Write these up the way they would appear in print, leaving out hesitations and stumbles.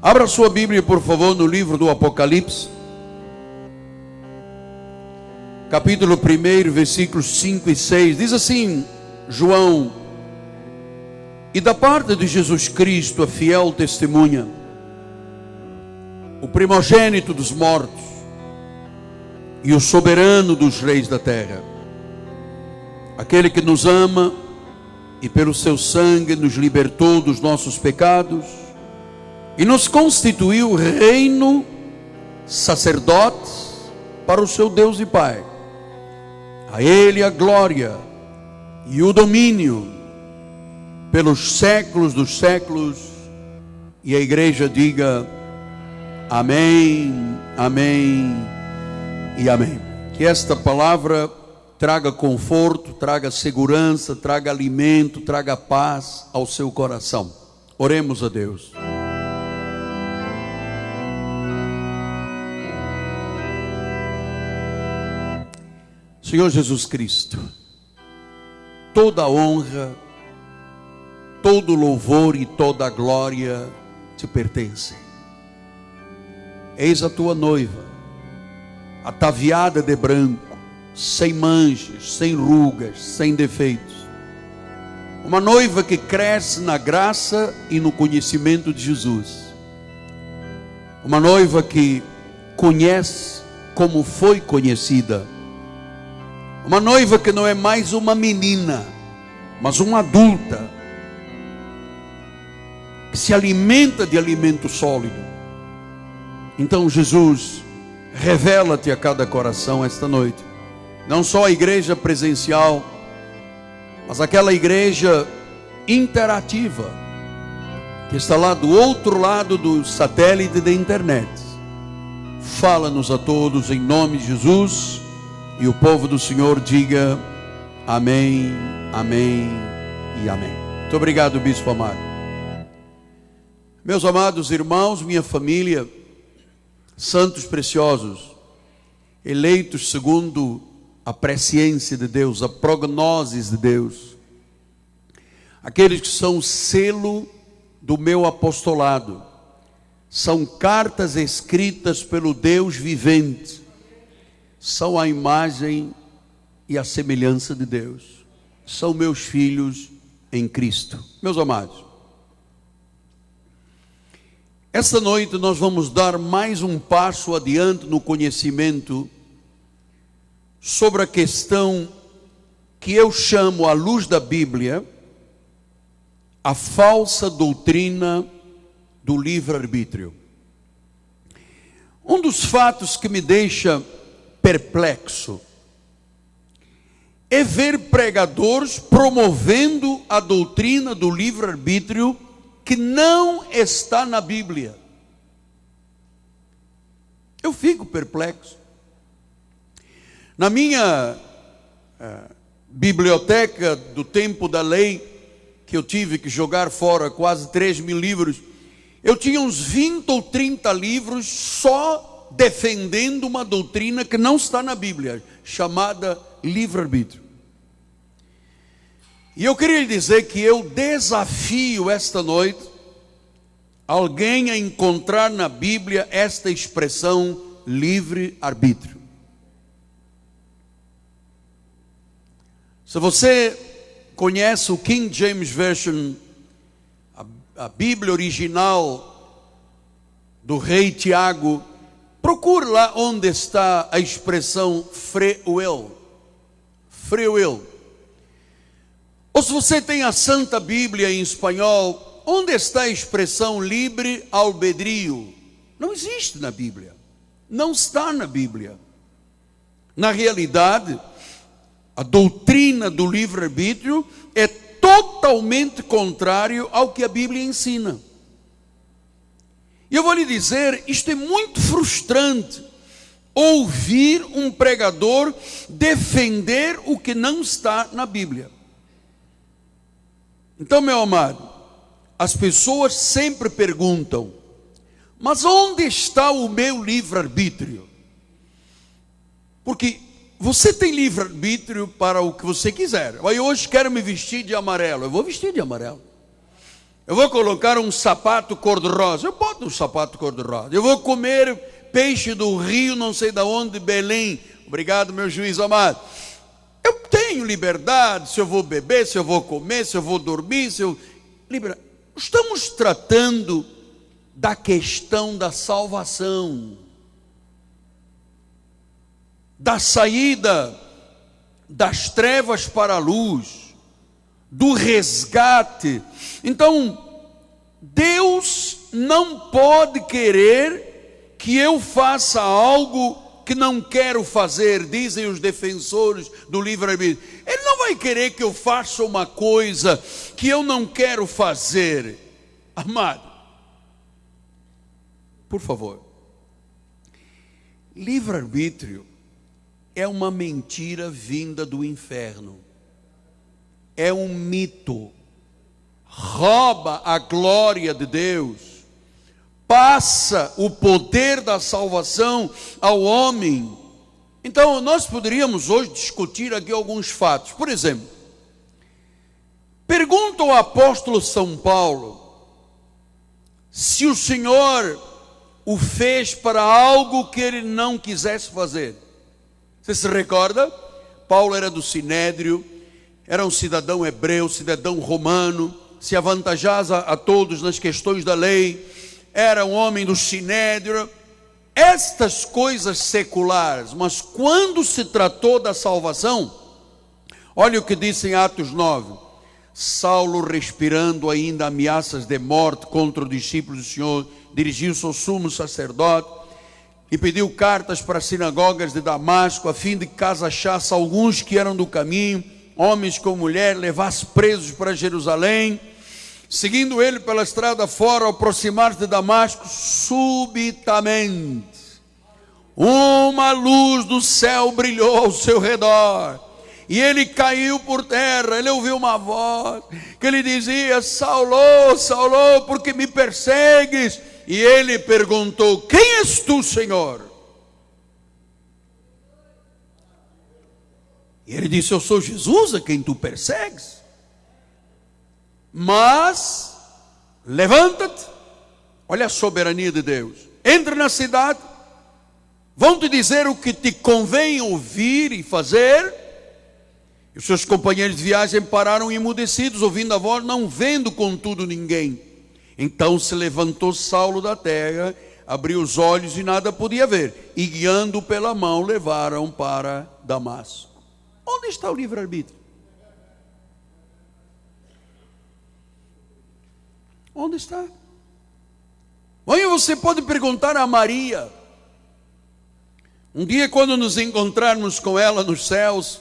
Abra sua Bíblia, por favor, no livro do Apocalipse, capítulo 1, versículos 5 e 6. Diz assim, João: e da parte de Jesus Cristo, a fiel testemunha, o primogênito dos mortos e o soberano dos reis da terra, aquele que nos ama e pelo seu sangue nos libertou dos nossos pecados e nos constituiu reino, sacerdotes para o seu Deus e Pai. A Ele a glória e o domínio pelos séculos dos séculos. E a igreja diga amém, amém e amém. Que esta palavra traga conforto, traga segurança, traga alimento, traga paz ao seu coração. Oremos a Deus. Senhor Jesus Cristo, toda a honra, todo o louvor e toda a glória te pertencem. Eis a tua noiva, ataviada de branco, sem manchas, sem rugas, sem defeitos. Uma noiva que cresce na graça e no conhecimento de Jesus. Uma noiva que conhece como foi conhecida. Uma noiva que não é mais uma menina, mas uma adulta, que se alimenta de alimento sólido. Então, Jesus, revela-te a cada coração esta noite. Não só a igreja presencial, mas aquela igreja interativa, que está lá do outro lado do satélite da internet. Fala-nos a todos em nome de Jesus. E o povo do Senhor diga amém, amém e amém. Muito obrigado, bispo amado. Meus amados irmãos, minha família, santos preciosos, eleitos segundo a presciência de Deus, a prognoses de Deus, aqueles que são o selo do meu apostolado, são cartas escritas pelo Deus vivente, são a imagem e a semelhança de Deus, são meus filhos em Cristo. Meus amados, esta noite nós vamos dar mais um passo adiante no conhecimento sobre a questão que eu chamo, à luz da Bíblia, a falsa doutrina do livre-arbítrio. Um dos fatos que me deixa perplexo é ver pregadores promovendo a doutrina do livre-arbítrio que não está na Bíblia. Eu fico perplexo. Na minha biblioteca do tempo da lei, que eu tive que jogar fora quase 3.000 livros, eu tinha uns 20 ou 30 livros só defendendo uma doutrina que não está na Bíblia, chamada livre-arbítrio. E eu queria lhe dizer que eu desafio esta noite alguém a encontrar na Bíblia esta expressão livre-arbítrio. Se você conhece o King James Version, a Bíblia original do rei Tiago, procure lá onde está a expressão free will. Free will. Ou se você tem a Santa Bíblia em espanhol, onde está a expressão livre albedrío? Não existe na Bíblia. Não está na Bíblia. Na realidade, a doutrina do livre-arbítrio é totalmente contrário ao que a Bíblia ensina. E eu vou lhe dizer, isto é muito frustrante, ouvir um pregador defender o que não está na Bíblia. Então, meu amado, as pessoas sempre perguntam, mas onde está o meu livre-arbítrio? Porque você tem livre-arbítrio para o que você quiser. Aí hoje quero me vestir de amarelo, eu vou vestir de amarelo. Eu vou colocar um sapato cor-de-rosa. Eu boto um sapato cor-de-rosa. Eu vou comer peixe do rio, não sei de onde, Belém. Obrigado, meu juiz amado. Eu tenho liberdade, se eu vou beber, se eu vou comer, se eu vou dormir, se eu... Estamos tratando da questão da salvação, da saída das trevas para a luz, do resgate. Então, Deus não pode querer que eu faça algo que não quero fazer, dizem os defensores do livre-arbítrio. Ele não vai querer que eu faça uma coisa que eu não quero fazer. Amado, por favor, livre-arbítrio é uma mentira vinda do inferno, é um mito, rouba a glória de Deus, passa o poder da salvação ao homem. Então nós poderíamos hoje discutir aqui alguns fatos. Por exemplo, pergunta ao apóstolo São Paulo se o Senhor o fez para algo que ele não quisesse fazer. Você se recorda? Paulo era do Sinédrio, era um cidadão hebreu, cidadão romano, se avantajava a todos nas questões da lei, era um homem do Sinédrio, estas coisas seculares. Mas quando se tratou da salvação, olha o que diz em Atos 9, Saulo, respirando ainda ameaças de morte contra os discípulos do Senhor, dirigiu-se ao sumo sacerdote e pediu cartas para as sinagogas de Damasco, a fim de que achasse alguns que eram do caminho, homens com mulher, levasse presos para Jerusalém. Seguindo ele pela estrada fora, ao aproximar-se de Damasco, subitamente uma luz do céu brilhou ao seu redor, e ele caiu por terra. Ele ouviu uma voz que lhe dizia: Saulo, Saulo, por que me persegues? E ele perguntou: quem és tu, Senhor? E ele disse: eu sou Jesus a quem tu persegues. Mas levanta-te, olha a soberania de Deus, entra na cidade, vão te dizer o que te convém ouvir e fazer. E os seus companheiros de viagem pararam emudecidos, ouvindo a voz, não vendo contudo ninguém. Então se levantou Saulo da terra, abriu os olhos e nada podia ver, e guiando pela mão levaram para Damasco. Onde está o livre-arbítrio? Onde está? Olha, você pode perguntar a Maria. Um dia, quando nos encontrarmos com ela nos céus,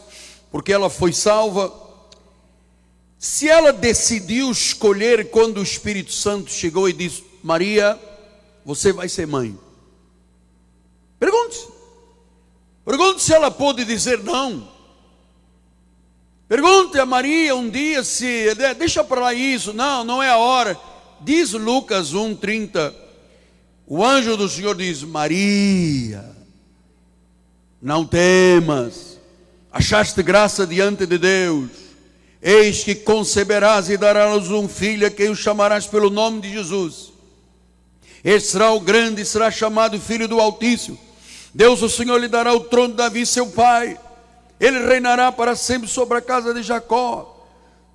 porque ela foi salva, se ela decidiu escolher quando o Espírito Santo chegou e disse: Maria, você vai ser mãe. Pergunte se ela pôde dizer não. Pergunte a Maria um dia se, deixa para lá isso, não é a hora. Diz Lucas 1:30, o anjo do Senhor diz: Maria, não temas, achaste graça diante de Deus, eis que conceberás e darás um filho, a quem o chamarás pelo nome de Jesus. Este será o grande e será chamado Filho do Altíssimo. Deus o Senhor lhe dará o trono de Davi seu pai, ele reinará para sempre sobre a casa de Jacó,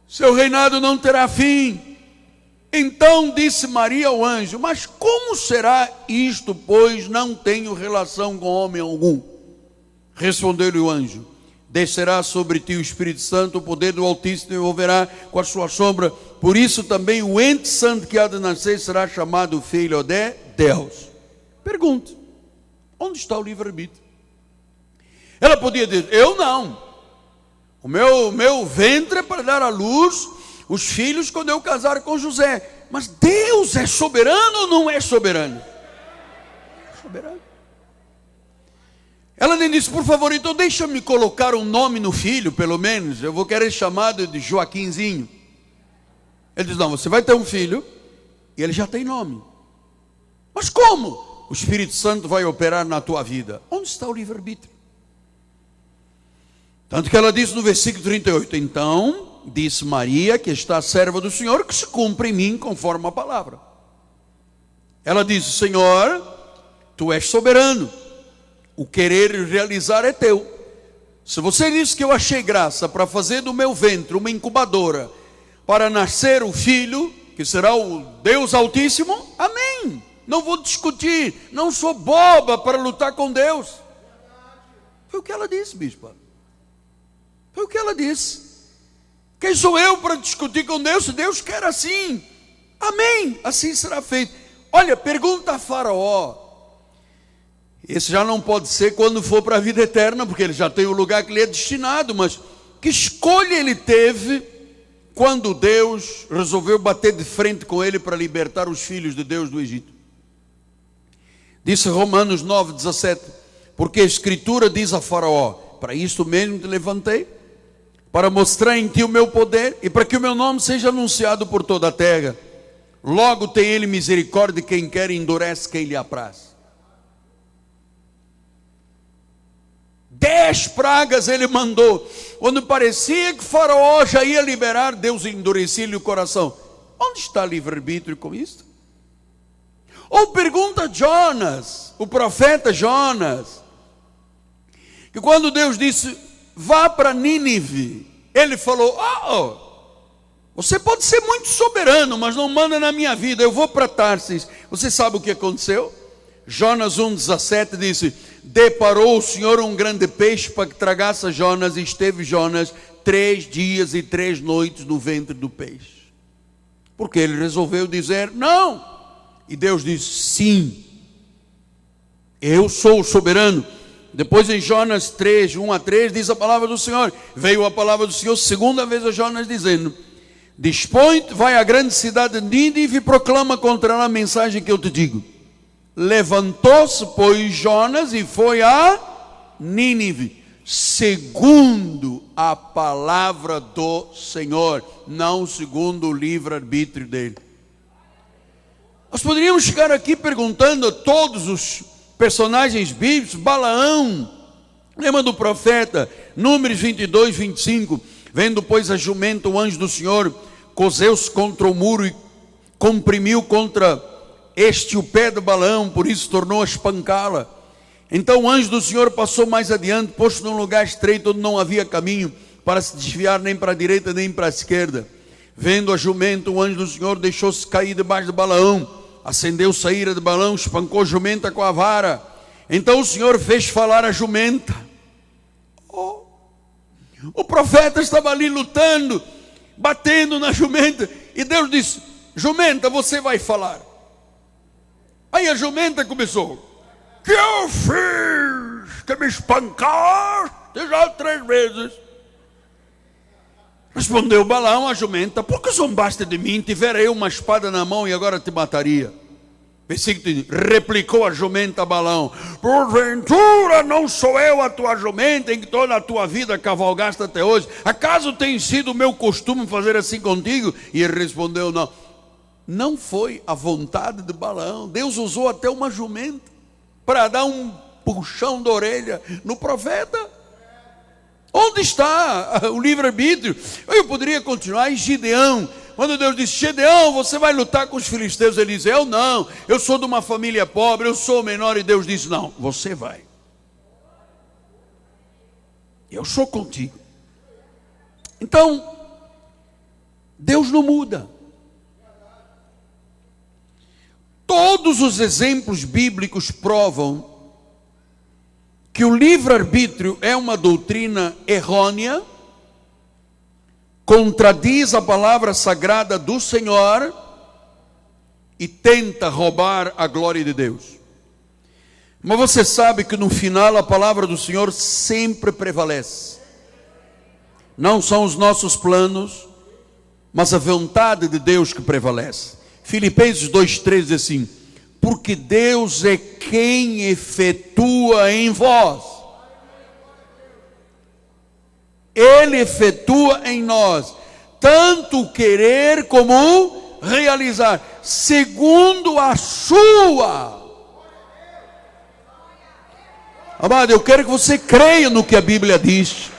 seu reinado não terá fim. Então disse Maria ao anjo: mas como será isto, pois não tenho relação com homem algum? Respondeu-lhe o anjo: descerá sobre ti o Espírito Santo, o poder do Altíssimo te envolverá com a sua sombra, por isso também o ente santo que há de nascer será chamado filho de Deus. Pergunto: onde está o livre-arbítrio? Ela podia dizer: eu não, o meu ventre é para dar à luz os filhos quando eu casar com José. Mas Deus é soberano ou não é soberano? É soberano. Ela nem disse: por favor, então deixa-me colocar um nome no filho, pelo menos, eu vou querer chamado de Joaquinzinho. Ele diz: não, você vai ter um filho e ele já tem nome. Mas como? O Espírito Santo vai operar na tua vida. Onde está o livre-arbítrio? Tanto que ela diz no versículo 38, então disse Maria, que está serva do Senhor, que se cumpra em mim conforme a palavra. Ela disse: Senhor, tu és soberano, o querer e realizar é teu. Se você disse que eu achei graça para fazer do meu ventre uma incubadora, para nascer o filho, que será o Deus Altíssimo, amém. Não vou discutir, não sou boba para lutar com Deus. Foi o que ela disse, bispa. Foi o que ela disse. Quem sou eu para discutir com Deus? Se Deus quer assim, amém, assim será feito. Olha, pergunta a Faraó. Esse já não pode ser quando for para a vida eterna, porque ele já tem o lugar que lhe é destinado. Mas que escolha ele teve quando Deus resolveu bater de frente com ele para libertar os filhos de Deus do Egito? Disse Romanos 9:17: porque a Escritura diz a Faraó: para isto mesmo te levantei, para mostrar em ti o meu poder, e para que o meu nome seja anunciado por toda a terra. Logo tem ele misericórdia de quem quer e endurece quem lhe apraz. 10 pragas ele mandou. Quando parecia que Faraó já ia liberar, Deus endurecia-lhe o coração. Onde está livre-arbítrio com isso? Ou pergunta Jonas, o profeta Jonas, que quando Deus disse: vá para Nínive, ele falou: você pode ser muito soberano, mas não manda na minha vida, eu vou para Tarsis. Você sabe o que aconteceu? Jonas 1,17 disse: deparou o Senhor um grande peixe para que tragasse Jonas, e esteve Jonas 3 dias e 3 noites no ventre do peixe. Porque ele resolveu dizer não. E Deus disse: sim, eu sou o soberano. Depois em Jonas 3, 1-3, diz a palavra do Senhor. Veio a palavra do Senhor segunda vez a Jonas dizendo: dispõe-te, vai à grande cidade de Nínive e proclama contra ela a mensagem que eu te digo. Levantou-se, pois, Jonas e foi a Nínive, segundo a palavra do Senhor, não segundo o livre-arbítrio dele. Nós poderíamos chegar aqui perguntando a todos os personagens bíblicos. Balaão, lembra do profeta? Números 22, 25. Vendo, pois, a jumenta, o anjo do Senhor cozeu-se contra o muro e comprimiu contra este o pé de Balaão, por isso tornou a espancá-la. Então o anjo do Senhor passou mais adiante, posto num lugar estreito onde não havia caminho para se desviar nem para a direita nem para a esquerda. Vendo a jumenta, o anjo do Senhor deixou-se cair debaixo de Balaão, acendeu-se a ira de Balaão, espancou a jumenta com a vara. Então o Senhor fez falar a jumenta. O profeta estava ali lutando, batendo na jumenta, e Deus disse: jumenta, você vai falar. Aí a jumenta começou: que eu fiz? Que me espancaste já 3 vezes. Respondeu Balaão a jumenta: por que zombaste de mim? Tivera eu uma espada na mão e agora te mataria. Versículo: replicou a jumenta a Balaão: porventura não sou eu a tua jumenta em que toda a tua vida cavalgaste até hoje? Acaso tem sido o meu costume fazer assim contigo? E ele respondeu: não. Não foi a vontade de Balaão. Deus usou até uma jumenta para dar um puxão de orelha no profeta. Onde está o livre-arbítrio? Eu poderia continuar. E Gideão, quando Deus disse: Gideão, você vai lutar com os filisteus, ele disse: eu não, eu sou de uma família pobre, eu sou o menor. E Deus disse: não, você vai, eu sou contigo. Então Deus não muda. Todos os exemplos bíblicos provam que o livre-arbítrio é uma doutrina errônea, contradiz a palavra sagrada do Senhor e tenta roubar a glória de Deus. Mas você sabe que no final a palavra do Senhor sempre prevalece. Não são os nossos planos, mas a vontade de Deus que prevalece. Filipenses 2,3 diz assim: porque Deus é quem efetua em vós, Ele efetua em nós, tanto o querer como o realizar, segundo a sua. Amado, eu quero que você creia no que a Bíblia diz.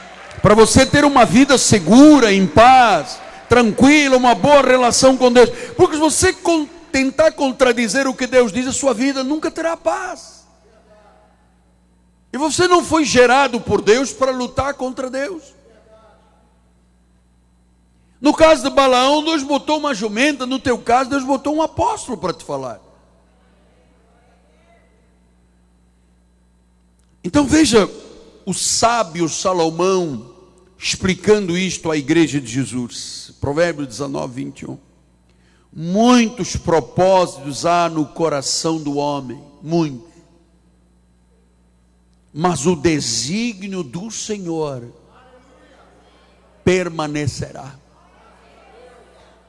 para você ter uma vida segura, em paz, tranquila, uma boa relação com Deus. Porque se você tentar contradizer o que Deus diz, a sua vida nunca terá paz. E você não foi gerado por Deus para lutar contra Deus. No caso de Balaão, Deus botou uma jumenta. No teu caso, Deus botou um apóstolo para te falar. Então veja o sábio Salomão explicando isto à igreja de Jesus. Provérbios 19, 21. Muitos propósitos há no coração do homem, muitos. Mas o desígnio do Senhor permanecerá.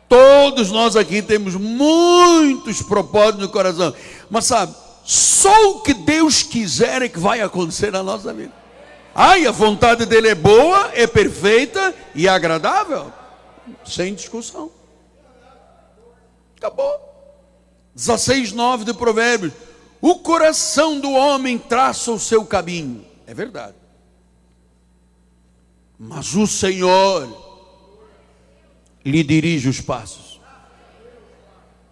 Todos nós aqui temos muitos propósitos no coração, mas sabe, só o que Deus quiser é que vai acontecer na nossa vida. Ai, a vontade dele é boa, é perfeita e agradável, sem discussão. Acabou. 16:9 de Provérbios. O coração do homem traça o seu caminho. É verdade. Mas o Senhor lhe dirige os passos.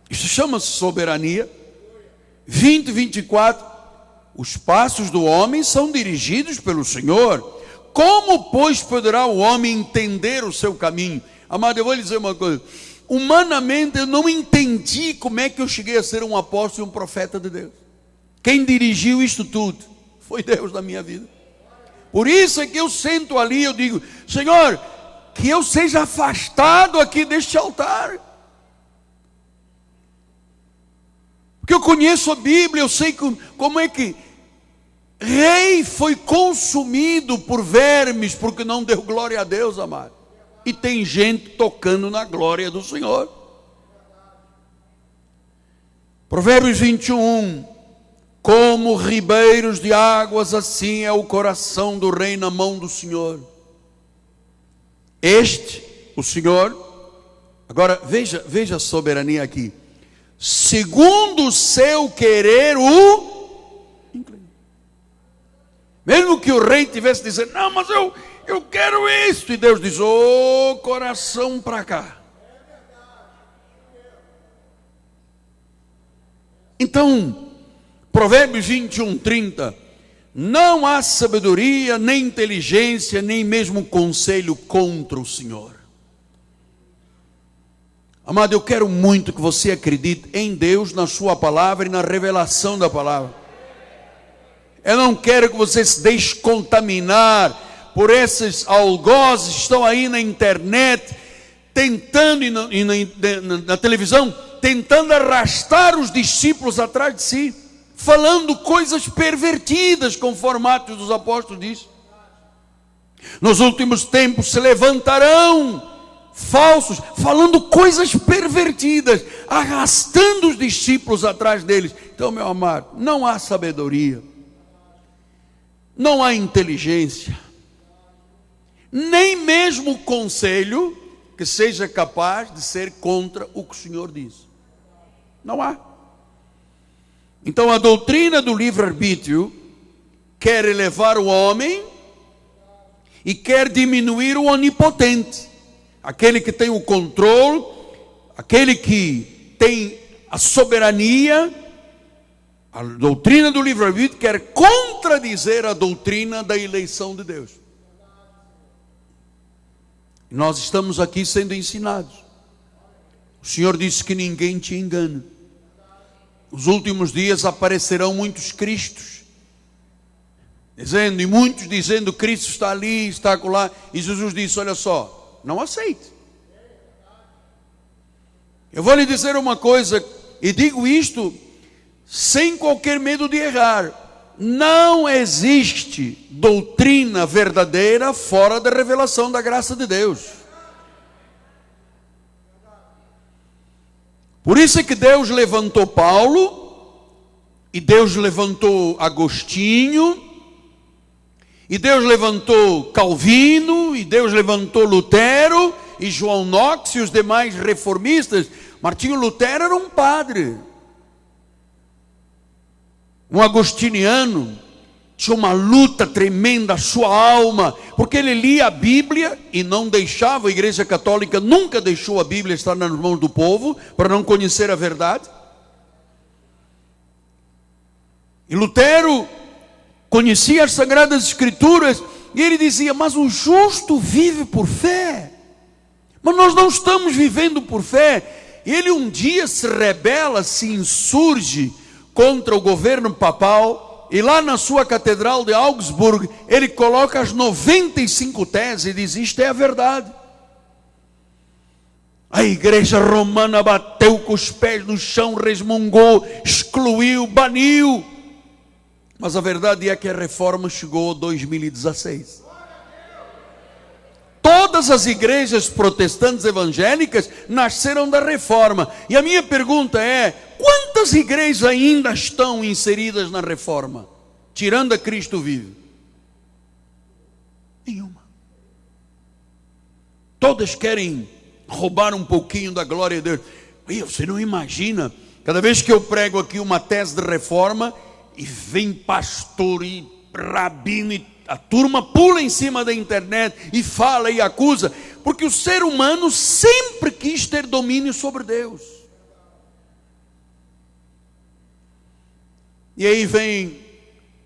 Isso chama-se soberania. 20, 24. Os passos do homem são dirigidos pelo Senhor. Como, pois, poderá o homem entender o seu caminho? Amado, eu vou lhe dizer uma coisa. Humanamente, eu não entendi como é que eu cheguei a ser um apóstolo e um profeta de Deus. Quem dirigiu isto tudo foi Deus na minha vida. Por isso é que eu sento ali e eu digo: Senhor, que eu seja afastado aqui deste altar. Porque eu conheço a Bíblia, eu sei como é que rei foi consumido por vermes, porque não deu glória a Deus, amado. E tem gente tocando na glória do Senhor. Provérbios 21. Como ribeiros de águas, assim é o coração do rei na mão do Senhor. Este, o Senhor, agora veja a soberania aqui. Segundo o seu querer, inclina. Mesmo que o rei tivesse dizendo: não, mas eu quero isto. E Deus diz: ô, coração para cá. Então, Provérbios 21, 30. Não há sabedoria, nem inteligência, nem mesmo conselho contra o Senhor. Amado, eu quero muito que você acredite em Deus, na sua palavra e na revelação da palavra. Eu não quero que você se deixe contaminar por esses algozes que estão aí na internet, tentando, e na televisão, tentando arrastar os discípulos atrás de si, falando coisas pervertidas, conforme Atos dos Apóstolos diz. Nos últimos tempos se levantarão falsos, falando coisas pervertidas, arrastando os discípulos atrás deles. Então, meu amado, não há sabedoria, não há inteligência, nem mesmo conselho que seja capaz de ser contra o que o Senhor diz. Não há. Então a doutrina do livre-arbítrio quer elevar o homem e quer diminuir o onipotente, aquele que tem o controle, aquele que tem a soberania. A doutrina do livre-arbítrio quer contradizer a doutrina da eleição de Deus. Nós estamos aqui sendo ensinados. O Senhor disse que ninguém te engana. Os últimos dias aparecerão muitos cristos, e muitos dizendo: Cristo está ali, está acolá. E Jesus disse: olha só, não aceite. Eu vou lhe dizer uma coisa, e digo isto sem qualquer medo de errar: não existe doutrina verdadeira fora da revelação da graça de Deus. Por isso é que Deus levantou Paulo, e Deus levantou Agostinho, e Deus levantou Calvino, e Deus levantou Lutero, e João Knox e os demais reformistas. Martinho Lutero era um padre, um agostiniano, tinha uma luta tremenda, a sua alma, porque ele lia a Bíblia e não deixava, a Igreja Católica nunca deixou a Bíblia estar nas mãos do povo, para não conhecer a verdade. E Lutero conhecia as Sagradas Escrituras, e ele dizia, mas o justo vive por fé. Mas nós não estamos vivendo por fé. Ele um dia se rebela, se insurge contra o governo papal, e lá na sua catedral de Augsburg, ele coloca as 95 teses e diz, isto é a verdade. A igreja romana bateu com os pés no chão, resmungou, excluiu, baniu. Mas a verdade é que a reforma chegou em 2016. Todas as igrejas protestantes evangélicas nasceram da reforma. E a minha pergunta é, quantas igrejas ainda estão inseridas na reforma? Tirando a Cristo vive? Nenhuma. Todas querem roubar um pouquinho da glória de Deus. E você não imagina, cada vez que eu prego aqui uma tese de reforma, e vem pastor e rabino, e a turma pula em cima da internet e fala e acusa, porque o ser humano sempre quis ter domínio sobre Deus. E aí vem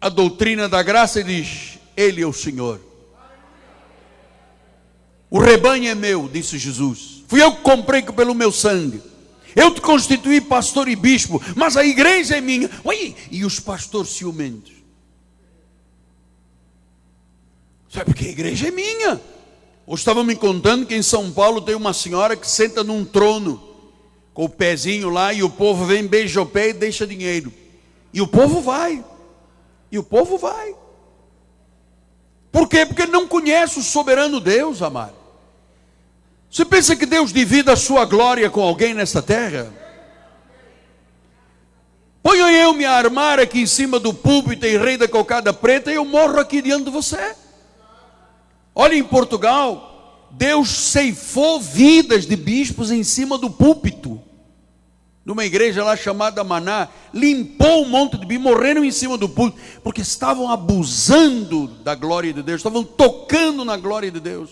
a doutrina da graça e diz, Ele é o Senhor. O rebanho é meu, disse Jesus. Fui eu que comprei pelo meu sangue. Eu te constituí pastor e bispo, mas a igreja é minha. Oi, e os pastores ciumentos? Sabe porque a igreja é minha. Hoje estavam me contando que em São Paulo tem uma senhora que senta num trono, com o pezinho lá, e o povo vem, beija o pé e deixa dinheiro. E o povo vai. E o povo vai. Por quê? Porque não conhece o soberano Deus, amado. Você pensa que Deus divide a sua glória com alguém nesta terra? Ponha eu me armar aqui em cima do púlpito e rei da cocada preta, e eu morro aqui diante de você. Olha, em Portugal, Deus ceifou vidas de bispos em cima do púlpito, numa igreja lá chamada Maná, limpou um monte de bispos, morreram em cima do púlpito, porque estavam abusando da glória de Deus, estavam tocando na glória de Deus.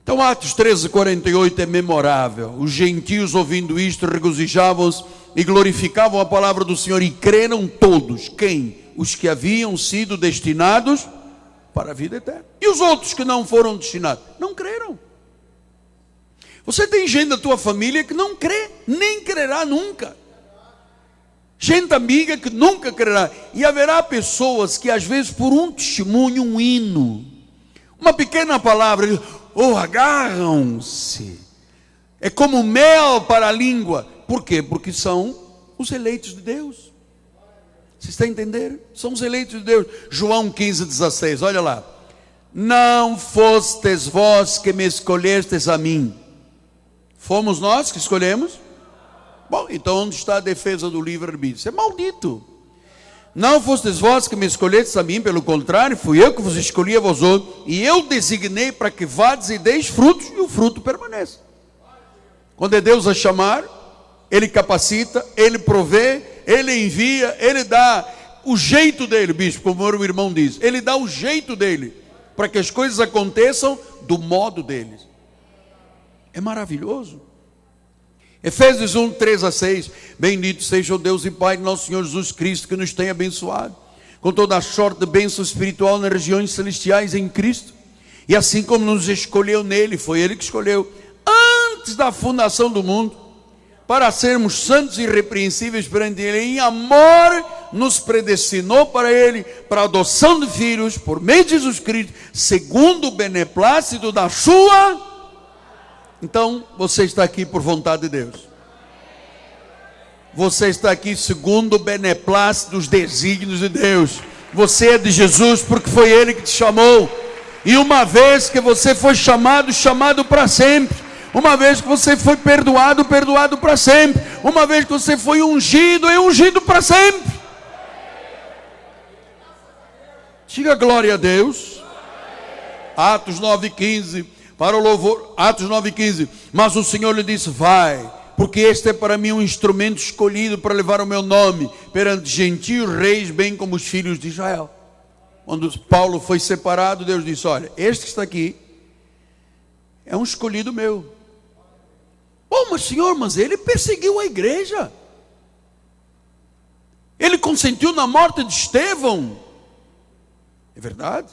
Então Atos 13:48 é memorável. Os gentios ouvindo isto regozijavam-se e glorificavam a palavra do Senhor, e creram todos. Quem? Os que haviam sido destinados para a vida eterna. E os outros que não foram destinados? Não creram. Você tem gente da tua família que não crê, nem crerá nunca. Gente amiga que nunca crerá. E haverá pessoas que às vezes por um testemunho, um hino, uma pequena palavra, agarram-se. É como mel para a língua. Por quê? Porque são os eleitos de Deus. Você está entendendo? São os eleitos de Deus. João 15:16, olha lá. Não fostes vós que me escolhestes a mim. Fomos nós que escolhemos? Bom, então onde está a defesa do livre-arbítrio? Isso é maldito. Não fostes vós que me escolhestes a mim, pelo contrário, fui eu que vos escolhi a vós outros, e eu designei para que vades e deis frutos, e o fruto permaneça. Quando é Deus a chamar, Ele capacita, Ele provê, Ele envia, Ele dá o jeito dele, bispo, como o meu irmão diz, Ele dá o jeito dele, para que as coisas aconteçam do modo deles. É maravilhoso. Efésios 1:3-6, bendito seja o Deus e Pai de nosso Senhor Jesus Cristo, que nos tem abençoado com toda a sorte de bênção espiritual nas regiões celestiais em Cristo, e assim como nos escolheu nele, foi Ele que escolheu, antes da fundação do mundo, para sermos santos e irrepreensíveis perante Ele, em amor nos predestinou para Ele, para a adoção de filhos, por meio de Jesus Cristo, segundo o beneplácito da sua. Então, você está aqui por vontade de Deus. Você está aqui segundo o beneplácito dos desígnios de Deus. Você é de Jesus porque foi Ele que te chamou. E uma vez que você foi chamado, chamado para sempre. Uma vez que você foi perdoado, perdoado para sempre. Uma vez que você foi ungido, é ungido para sempre. Diga glória a Deus. Atos 9:15. Para o louvor, Atos 9:15, mas o Senhor lhe disse, vai, porque este é para mim um instrumento escolhido para levar o meu nome perante gentios, reis, bem como os filhos de Israel. Quando Paulo foi separado, Deus disse: olha, este que está aqui é um escolhido meu. Oh, mas Senhor, mas ele perseguiu a igreja, ele consentiu na morte de Estevão. É verdade,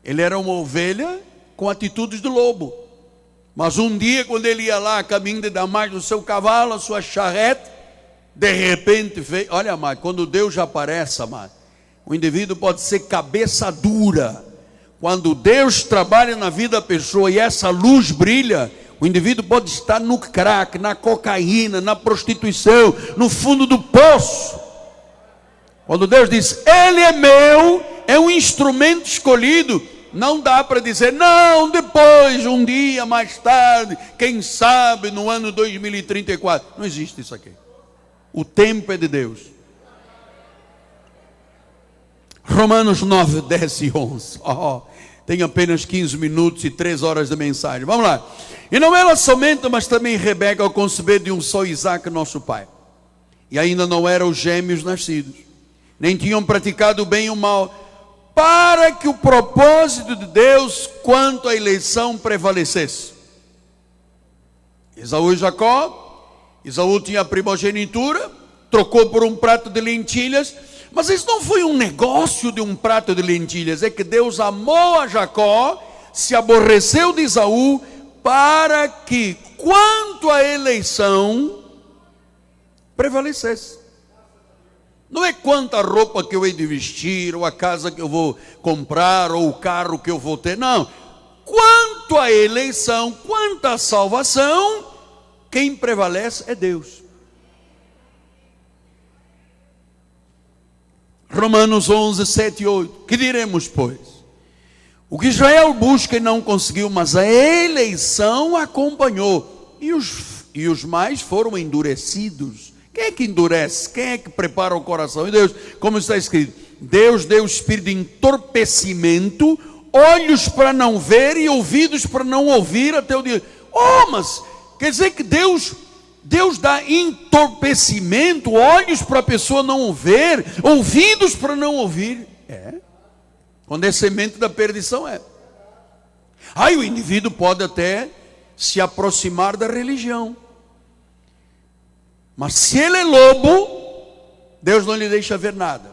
ele era uma ovelha com atitudes de lobo. Mas um dia, quando ele ia lá, a caminho de Damasco, no seu cavalo, a sua charrete, de repente veio. Olha, amado, quando Deus já aparece, amado, o indivíduo pode ser cabeça dura. Quando Deus trabalha na vida da pessoa e essa luz brilha, o indivíduo pode estar no crack, na cocaína, na prostituição, no fundo do poço. Quando Deus diz: ele é meu, é um instrumento escolhido, não dá para dizer: não, depois, um dia mais tarde, quem sabe no ano 2034. Não existe isso aqui. O tempo é de Deus. Romanos 9, 10 e 11. Tem apenas 15 minutos e 3 horas de mensagem. Vamos lá. E não ela somente, mas também Rebeca, ao conceber de um só Isaque, nosso pai. E ainda não eram os gêmeos nascidos, nem tinham praticado o bem e o mal, para que o propósito de Deus quanto à eleição prevalecesse. Esaú e Jacó. Esaú tinha a primogenitura, trocou por um prato de lentilhas. Mas isso não foi um negócio de um prato de lentilhas. É que Deus amou a Jacó, se aborreceu de Esaú, para que quanto à eleição prevalecesse. Não é quanta roupa que eu hei de vestir, ou a casa que eu vou comprar, ou o carro que eu vou ter. Não. Quanto à eleição, quanto à salvação, quem prevalece é Deus. Romanos 11, 7 e 8. Que diremos, pois? O que Israel busca e não conseguiu, mas a eleição acompanhou. E os mais foram endurecidos. Quem é que endurece? Quem é que prepara o coração? E Deus, como está escrito: Deus deu espírito de entorpecimento, olhos para não ver e ouvidos para não ouvir até o dia. Oh, mas quer dizer que Deus dá entorpecimento, olhos para a pessoa não ver, ouvidos para não ouvir. Quando é semente da perdição, Aí o indivíduo pode até se aproximar da religião, mas se ele é lobo, Deus não lhe deixa ver nada.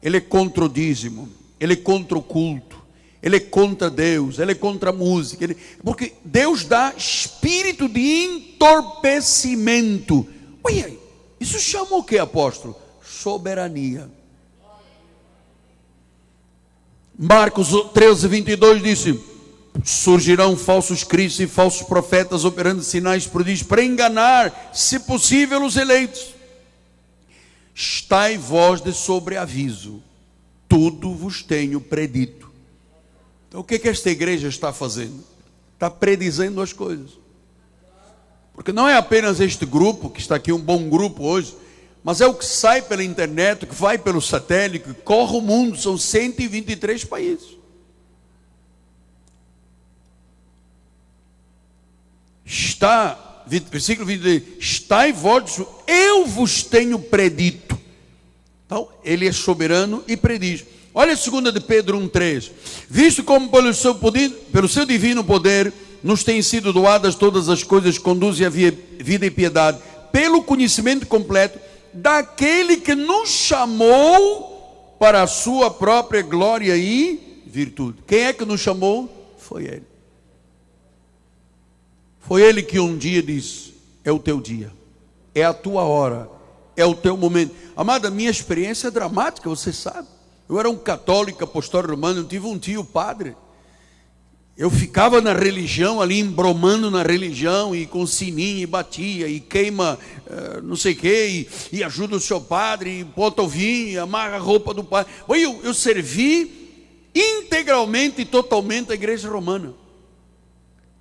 Ele é contra o dízimo, ele é contra o culto, ele é contra Deus, ele é contra a música, porque Deus dá espírito de entorpecimento. Olha, isso chama o que, apóstolo? Soberania. Marcos 13, 22 disse: surgirão falsos cristos e falsos profetas, operando sinais prodígios para enganar, se possível, os eleitos. Estai vós de sobreaviso, tudo vos tenho predito. Então o que esta igreja está fazendo? Está predizendo as coisas. Porque não é apenas este grupo, que está aqui um bom grupo hoje, mas é o que sai pela internet, que vai pelo satélite, que corre o mundo. São 123 países. Versículo 23: estai vós, eu vos tenho predito. Então, ele é soberano e prediz. Olha a 2 de Pedro 1,3. Visto como pelo seu divino poder nos têm sido doadas todas as coisas que conduzem a vida e piedade, pelo conhecimento completo daquele que nos chamou para a sua própria glória e virtude. Quem é que nos chamou? Foi Ele. Foi Ele que um dia disse: é o teu dia, é a tua hora, é o teu momento. Amada, minha experiência é dramática, você sabe. Eu era um católico apostólico romano, eu tive um tio padre. Eu ficava na religião ali, embromando na religião, e com sininho, e batia, e queima não sei o que, e ajuda o seu padre, e bota o vinho, e amarra a roupa do padre. Eu servi integralmente e totalmente a igreja romana.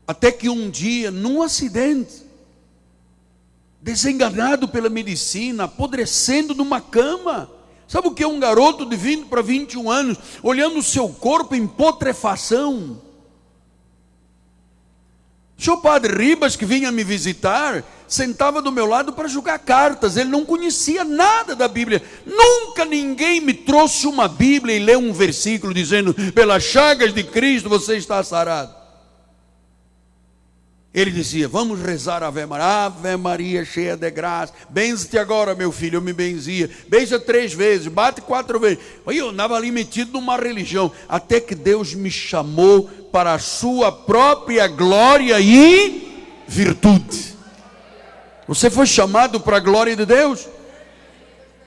Até que um dia, num acidente, desenganado pela medicina, apodrecendo numa cama. Sabe o que é um garoto de 20 para 21 anos, olhando o seu corpo em putrefação? O senhor padre Ribas, que vinha me visitar, sentava do meu lado para jogar cartas. Ele não conhecia nada da Bíblia. Nunca ninguém me trouxe uma Bíblia e leu um versículo dizendo: pelas chagas de Cristo você está sarado. Ele dizia: vamos rezar Ave Maria. Ave Maria, cheia de graça, benze-te agora, meu filho. Eu me benzia, beija 3 vezes, bate 4 vezes. Aí eu andava ali metido numa religião, até que Deus me chamou para a sua própria glória e virtude. Você foi chamado para a glória de Deus.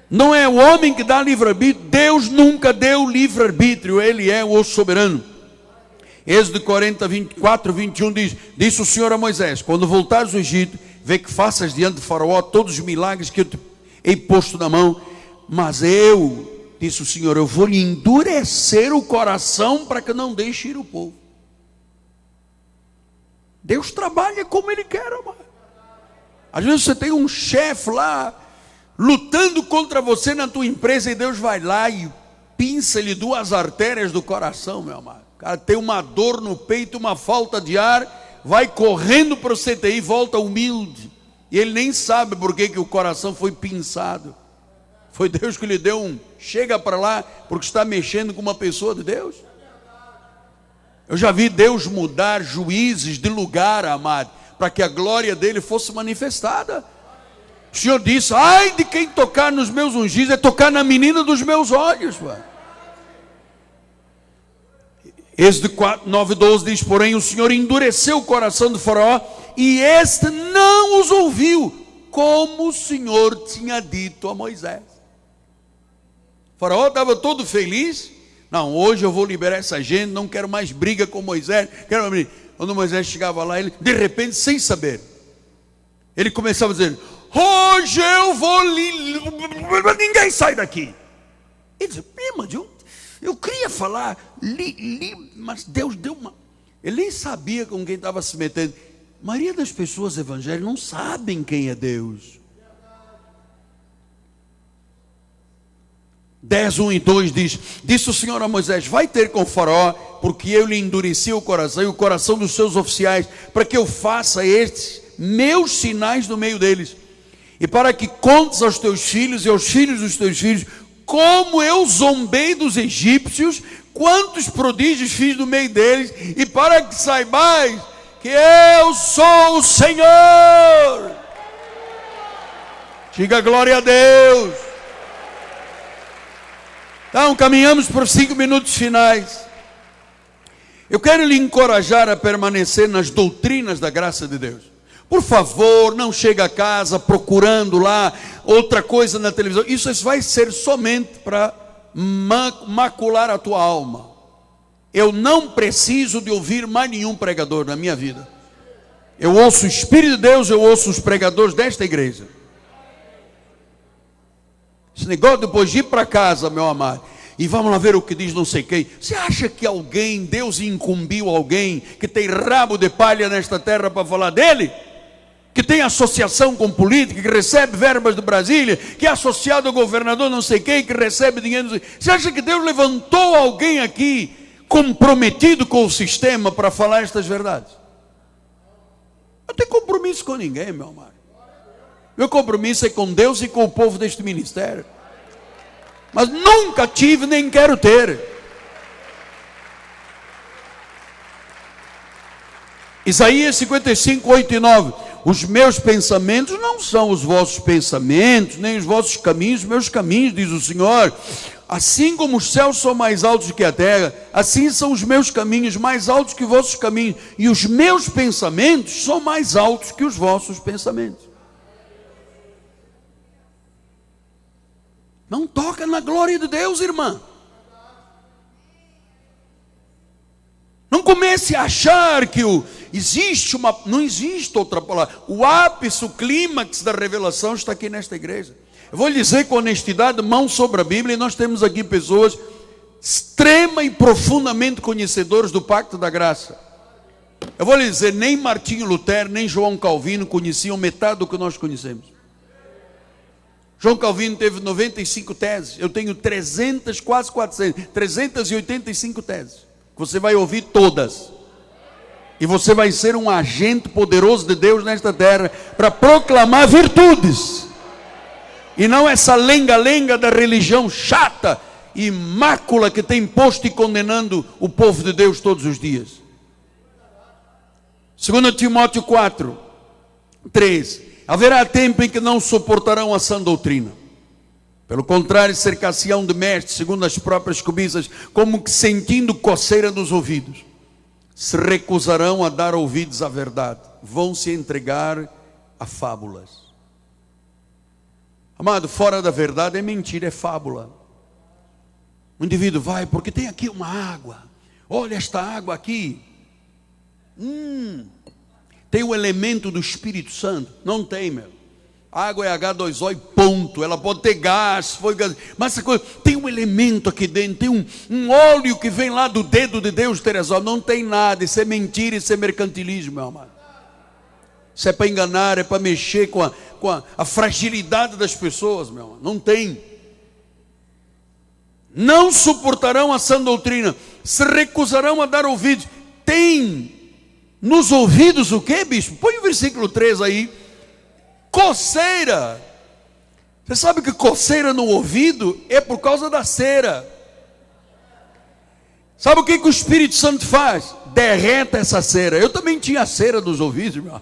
Não é o homem que dá livre-arbítrio. Deus nunca deu livre-arbítrio, Ele é o soberano. Êxodo 40, 24, 21 diz: disse o Senhor a Moisés: quando voltares ao Egito, vê que faças diante de Faraó todos os milagres que eu te hei posto na mão. Mas eu, disse o Senhor, eu vou lhe endurecer o coração para que não deixe ir o povo. Deus trabalha como Ele quer, amado. Às vezes você tem um chefe lá lutando contra você na tua empresa, e Deus vai lá e pinça-lhe 2 artérias do coração, meu amado. O cara tem uma dor no peito, uma falta de ar, vai correndo para o CTI, volta humilde, e ele nem sabe por que o coração foi pinçado. Foi Deus que lhe deu um chega para lá, porque está mexendo com uma pessoa de Deus. Eu já vi Deus mudar juízes de lugar, amado, para que a glória dele fosse manifestada. O Senhor disse: ai de quem tocar nos meus ungidos, é tocar na menina dos meus olhos, mano. Êxodo 9, 12 diz: porém o Senhor endureceu o coração do Faraó, e este não os ouviu, como o Senhor tinha dito a Moisés. O Faraó estava todo feliz. Não, hoje eu vou liberar essa gente, não quero mais briga com Moisés. Quando Moisés chegava lá, ele, de repente, sem saber, ele começava a dizer: hoje eu vou ninguém sai daqui. Ele disse: mas eu queria falar, mas Deus deu uma... Ele nem sabia com quem estava se metendo. A maioria das pessoas evangélicas não sabem quem é Deus. 10, 1 e 2 diz: disse o Senhor a Moisés: vai ter com o Faraó, porque eu lhe endureci o coração e o coração dos seus oficiais, para que eu faça estes meus sinais no meio deles, e para que contes aos teus filhos e aos filhos dos teus filhos como eu zombei dos egípcios, quantos prodígios fiz no meio deles, e para que saibais que eu sou o Senhor. Diga glória a Deus. Então caminhamos para os 5 minutos finais. Eu quero lhe encorajar a permanecer nas doutrinas da graça de Deus. Por favor, não chegue a casa procurando lá outra coisa na televisão. Isso vai ser somente para macular a tua alma. Eu não preciso de ouvir mais nenhum pregador na minha vida. Eu ouço o Espírito de Deus, eu ouço os pregadores desta igreja. Esse negócio depois de ir para casa, meu amado, e vamos lá ver o que diz não sei quem. Você acha que alguém, Deus incumbiu alguém que tem rabo de palha nesta terra para falar dele? Que tem associação com política, que recebe verbas de Brasília, que é associado ao governador não sei quem, que recebe dinheiro. Você acha que Deus levantou alguém aqui comprometido com o sistema para falar estas verdades? Não tem compromisso com ninguém, meu amado. Meu compromisso é com Deus e com o povo deste ministério. Mas nunca tive nem quero ter. Isaías 55, 8 e 9. Os meus pensamentos não são os vossos pensamentos, nem os vossos caminhos, meus caminhos, diz o Senhor. Assim como os céus são mais altos que a terra, assim são os meus caminhos mais altos que os vossos caminhos, e os meus pensamentos são mais altos que os vossos pensamentos. Não toca na glória de Deus, irmã. Não comece a achar que não existe outra palavra. O ápice, o clímax da revelação está aqui nesta igreja. Eu vou lhe dizer com honestidade, mão sobre a Bíblia, e nós temos aqui pessoas extrema e profundamente conhecedores do pacto da graça. Eu vou lhe dizer, nem Martinho Lutero, nem João Calvino conheciam metade do que nós conhecemos. João Calvino teve 95 teses, eu tenho 300, quase 400, 385 teses. Você vai ouvir todas. E você vai ser um agente poderoso de Deus nesta terra para proclamar virtudes. E não essa lenga-lenga da religião chata e mácula que tem posto e condenando o povo de Deus todos os dias. 2 Timóteo 4, 3. Haverá tempo em que não suportarão a sã doutrina. Pelo contrário, cercar-se-ão de mestres, segundo as próprias cobiças, como que sentindo coceira nos ouvidos. Se recusarão a dar ouvidos à verdade. Vão se entregar a fábulas. Amado, fora da verdade é mentira, é fábula. O indivíduo vai, porque tem aqui uma água. Olha esta água aqui. Tem o elemento do Espírito Santo. Não tem, meu. A água é H2O e ponto. Ela pode ter gás, mas essa coisa, tem um elemento aqui dentro, tem um óleo que vem lá do dedo de Deus, Teresol. Não tem nada, isso é mentira, isso é mercantilismo, meu amado. Isso é para enganar, é para mexer com a fragilidade das pessoas, meu amado. Não tem. Não suportarão a sã doutrina, se recusarão a dar ouvidos. Tem nos ouvidos o que, bispo? Põe o versículo 3 aí. Coceira. Você sabe que coceira no ouvido é por causa da cera. Sabe o que o Espírito Santo faz? Derreta essa cera. Eu também tinha cera nos ouvidos, meu.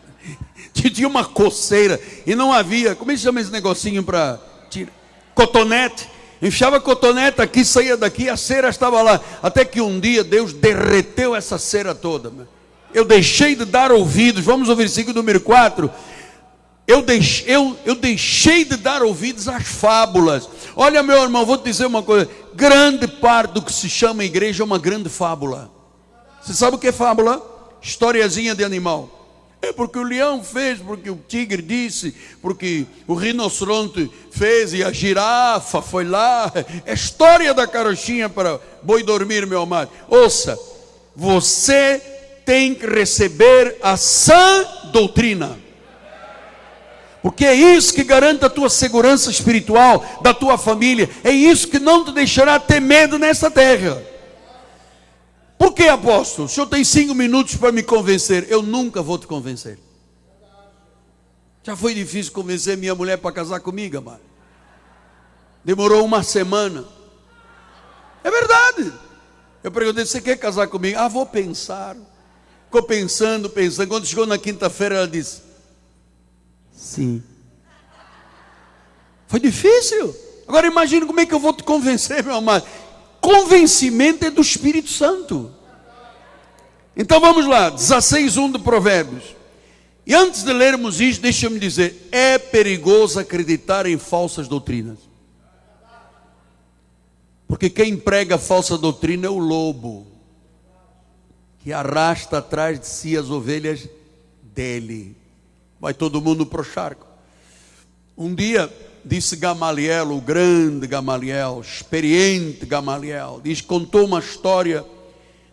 Tinha uma coceira e não havia, como é que chama esse negocinho para tirar? Cotonete. Enfiava cotonete aqui, saía daqui, a cera estava lá. Até que um dia Deus derreteu essa cera toda, meu. Eu deixei de dar ouvidos. Vamos ao versículo número 4. Eu deixei de dar ouvidos às fábulas. Olha, meu irmão, vou te dizer uma coisa. Grande parte do que se chama igreja é uma grande fábula. Você sabe o que é fábula? Historiazinha de animal. É porque o leão fez, porque o tigre disse, porque o rinoceronte fez e a girafa foi lá. É história da carochinha para boi dormir, meu amado. Ouça, você tem que receber a sã doutrina. Porque é isso que garante a tua segurança espiritual, da tua família. É isso que não te deixará ter medo nessa terra. Por que, apóstolo? O senhor tem 5 minutos para me convencer. Eu nunca vou te convencer. Já foi difícil convencer minha mulher para casar comigo, amado. Demorou uma semana. É verdade. Eu perguntei, você quer casar comigo? Ah, vou pensar. Ficou pensando. Quando chegou na quinta-feira, ela disse, sim. Foi difícil. Agora imagine como é que eu vou te convencer, meu amado. Convencimento é do Espírito Santo. Então vamos lá, 16:1 de Provérbios. E antes de lermos isto, deixa-me dizer, é perigoso acreditar em falsas doutrinas. Porque quem prega falsa doutrina é o lobo, que arrasta atrás de si as ovelhas dele. Vai todo mundo para o charco. Um dia, disse Gamaliel, o grande Gamaliel, experiente Gamaliel, contou uma história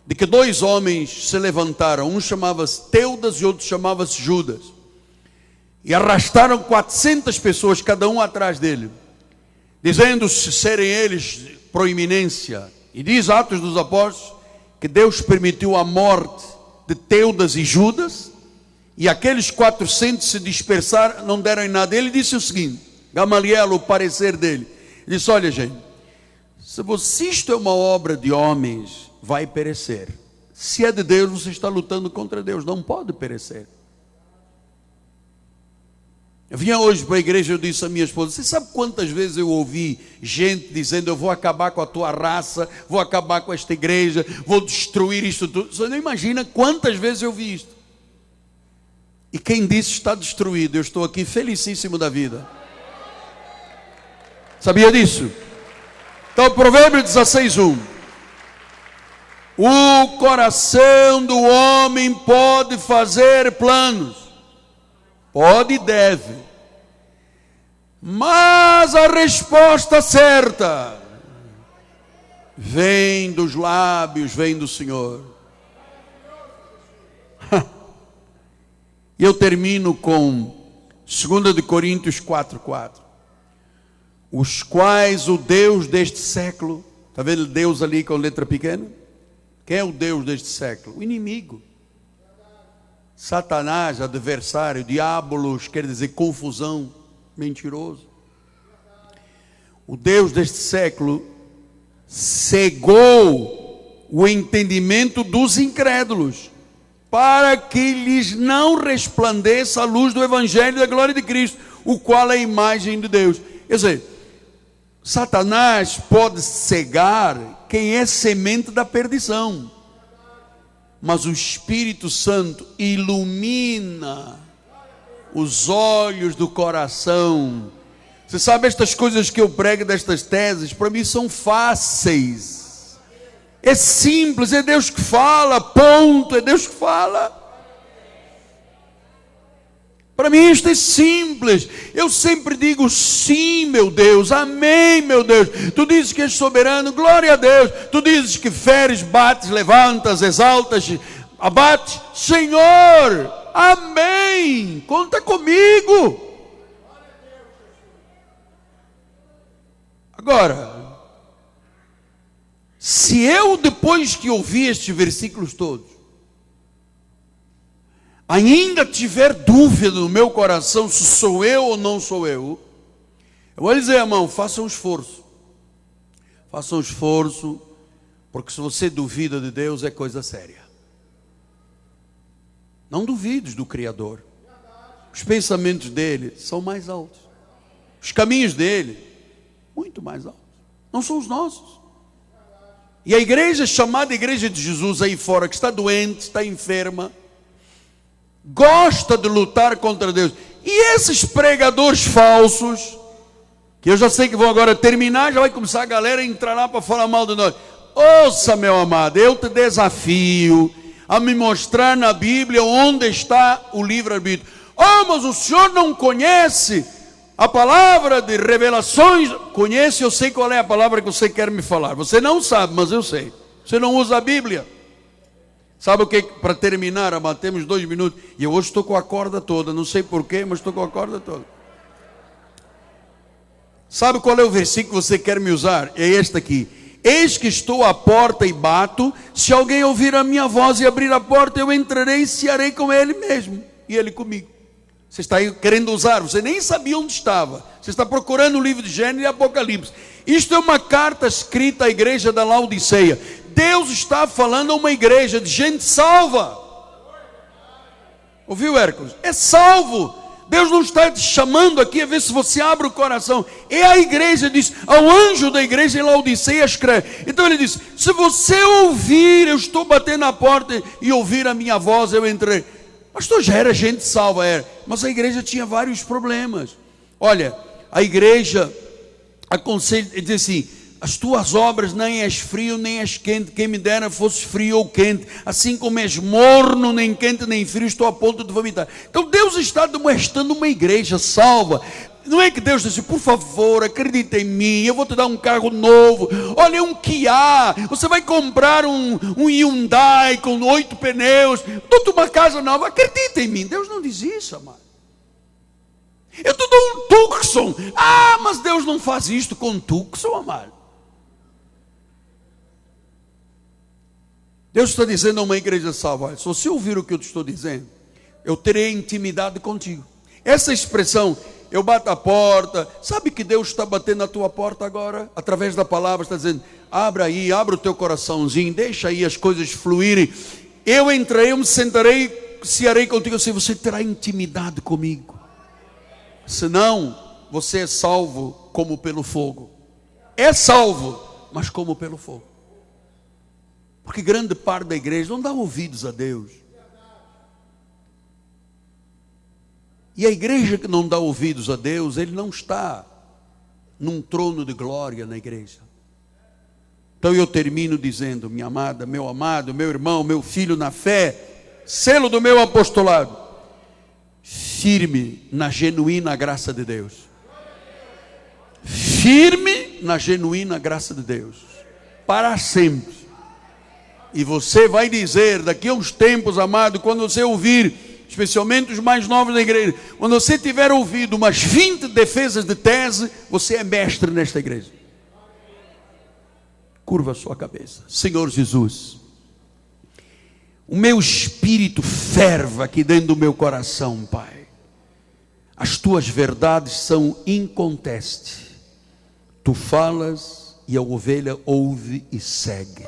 de que 2 homens se levantaram. Um chamava-se Teudas e outro chamava-se Judas. E arrastaram 400 pessoas, cada um atrás dele, dizendo-se serem eles proeminência. E diz Atos dos Apóstolos que Deus permitiu a morte de Teudas e Judas. E aqueles 400 se dispersaram, não deram em nada. Ele disse o seguinte, Gamaliel, o parecer dele, ele disse, olha gente, se isto é uma obra de homens, vai perecer. Se é de Deus, você está lutando contra Deus, não pode perecer. Eu vinha hoje para a igreja, eu disse à minha esposa, você sabe quantas vezes eu ouvi gente dizendo, eu vou acabar com a tua raça, vou acabar com esta igreja, vou destruir isto tudo. Você não imagina quantas vezes eu vi isto. E quem disse está destruído. Eu estou aqui felicíssimo da vida. Sabia disso? Então, Provérbio 16:1. O coração do homem pode fazer planos. Pode e deve. Mas a resposta certa vem dos lábios, vem do Senhor. E eu termino com 2 de Coríntios 4:4. Os quais o Deus deste século, está vendo Deus ali com letra pequena? Quem é o Deus deste século? O inimigo. Satanás, adversário, diabolos, quer dizer confusão, mentiroso. O Deus deste século cegou o entendimento dos incrédulos, para que lhes não resplandeça a luz do Evangelho da glória de Cristo, o qual é a imagem de Deus. Quer dizer, Satanás pode cegar quem é semente da perdição, mas o Espírito Santo ilumina os olhos do coração. Você sabe, estas coisas que eu prego, destas teses, para mim são fáceis. É simples, é Deus que fala, ponto, é Deus que fala. Para mim isto é simples. Eu sempre digo sim, meu Deus, amém, meu Deus. Tu dizes que és soberano, glória a Deus. Tu dizes que feres, bates, levantas, exaltas, abates, Senhor, amém, conta comigo. Agora, se eu, depois que ouvi estes versículos todos, ainda tiver dúvida no meu coração se sou eu ou não sou eu vou dizer, irmão, faça um esforço. Faça um esforço, porque se você duvida de Deus é coisa séria. Não duvides do Criador. Os pensamentos dele são mais altos. Os caminhos dele, muito mais altos. Não são os nossos. E a igreja chamada Igreja de Jesus aí fora, que está doente, está enferma, gosta de lutar contra Deus. E esses pregadores falsos, que eu já sei que vão agora terminar, já vai começar a galera a entrar lá para falar mal de nós. Ouça, meu amado, eu te desafio a me mostrar na Bíblia onde está o livre-arbítrio. Mas o senhor não conhece a palavra de revelações? Conhece, eu sei qual é a palavra que você quer me falar. Você não sabe, mas eu sei. Você não usa a Bíblia. Sabe o que? Para terminar, amado, temos 2 minutos. E eu hoje estou com a corda toda. Não sei porquê, mas estou com a corda toda. Sabe qual é o versículo que você quer me usar? É este aqui. Eis que estou à porta e bato. Se alguém ouvir a minha voz e abrir a porta, eu entrarei e cearei com ele mesmo, e ele comigo. Você está aí querendo usar, você nem sabia onde estava. Você está procurando o livro de Gênesis e Apocalipse. Isto é uma carta escrita à igreja da Laodiceia. Deus está falando a uma igreja de gente salva. Ouviu, Hércules? É salvo. Deus não está te chamando aqui a ver se você abre o coração. É a igreja, diz, ao anjo da igreja em Laodiceia escreve. Então ele diz, se você ouvir, eu estou batendo na porta e ouvir a minha voz, eu entrei. Pastor, já era gente salva, era. Mas a igreja tinha vários problemas. Olha, a igreja aconselha, diz assim, as tuas obras nem és frio nem és quente, quem me dera fosse frio ou quente, assim como és morno, nem quente nem frio, estou a ponto de vomitar. Então Deus está demonstrando uma igreja salva. Não é que Deus disse, por favor, acredita em mim, eu vou te dar um carro novo, olha, um Kia, você vai comprar um Hyundai com 8 pneus, dou-te uma casa nova, acredita em mim. Deus não diz isso, amado. Eu te dou um Tucson. Mas Deus não faz isto com Tucson, amado. Deus está dizendo a uma igreja salva, se você ouvir o que eu te estou dizendo, eu terei intimidade contigo. Essa expressão, eu bato a porta, sabe que Deus está batendo na tua porta agora? Através da palavra está dizendo, abre aí, abre o teu coraçãozinho, deixa aí as coisas fluírem. Eu entrarei, eu me sentarei, cearei contigo, assim, você terá intimidade comigo. Senão, você é salvo como pelo fogo. É salvo, mas como pelo fogo. Porque grande parte da igreja não dá ouvidos a Deus. E a igreja que não dá ouvidos a Deus, ele não está num trono de glória na igreja. Então eu termino dizendo, minha amada, meu amado, meu irmão, meu filho na fé, selo do meu apostolado, firme na genuína graça de Deus. Firme na genuína graça de Deus. Para sempre. E você vai dizer, daqui a uns tempos, amado, quando você ouvir, especialmente os mais novos da igreja, quando você tiver ouvido umas 20 defesas de tese, você é mestre nesta igreja. Curva a sua cabeça. Senhor Jesus, o meu espírito ferva aqui dentro do meu coração, Pai. As tuas verdades são incontestes. Tu falas e a ovelha ouve e segue.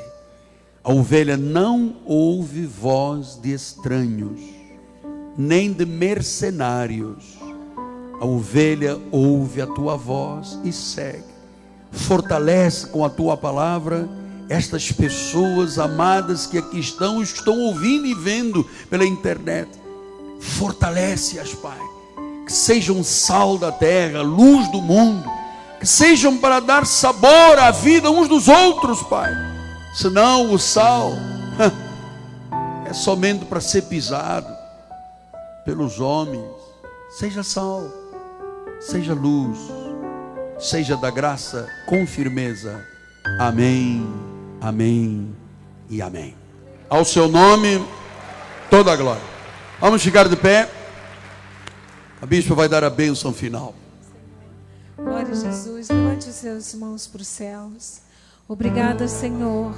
A ovelha não ouve voz de estranhos, nem de mercenários. A ovelha ouve a tua voz e segue. Fortalece com a tua palavra estas pessoas amadas que aqui estão ouvindo e vendo pela internet. Fortalece-as, Pai. Que sejam sal da terra, luz do mundo. Que sejam para dar sabor à vida uns dos outros, Pai. Senão o sal é somente para ser pisado pelos homens. Seja sal, seja luz, seja da graça com firmeza. Amém, amém e amém. Ao seu nome, toda a glória. Vamos ficar de pé. A bispa vai dar a bênção final. Glória a Jesus. Levante os seus mãos para os céus. Obrigada, Senhor,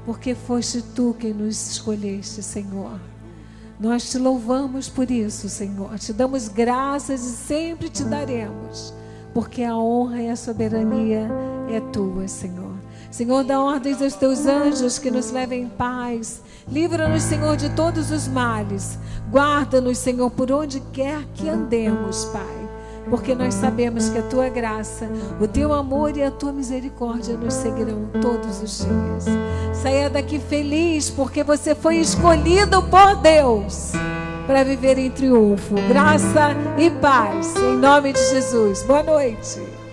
porque foste tu quem nos escolheste, Senhor. Nós te louvamos por isso, Senhor. Te damos graças e sempre te daremos, porque a honra e a soberania é tua, Senhor. Senhor, dá ordens aos teus anjos que nos levem em paz. Livra-nos, Senhor, de todos os males. Guarda-nos, Senhor, por onde quer que andemos, Pai. Porque nós sabemos que a tua graça, o teu amor e a tua misericórdia nos seguirão todos os dias. Saia daqui feliz, porque você foi escolhido por Deus para viver em triunfo. Graça e paz, em nome de Jesus. Boa noite.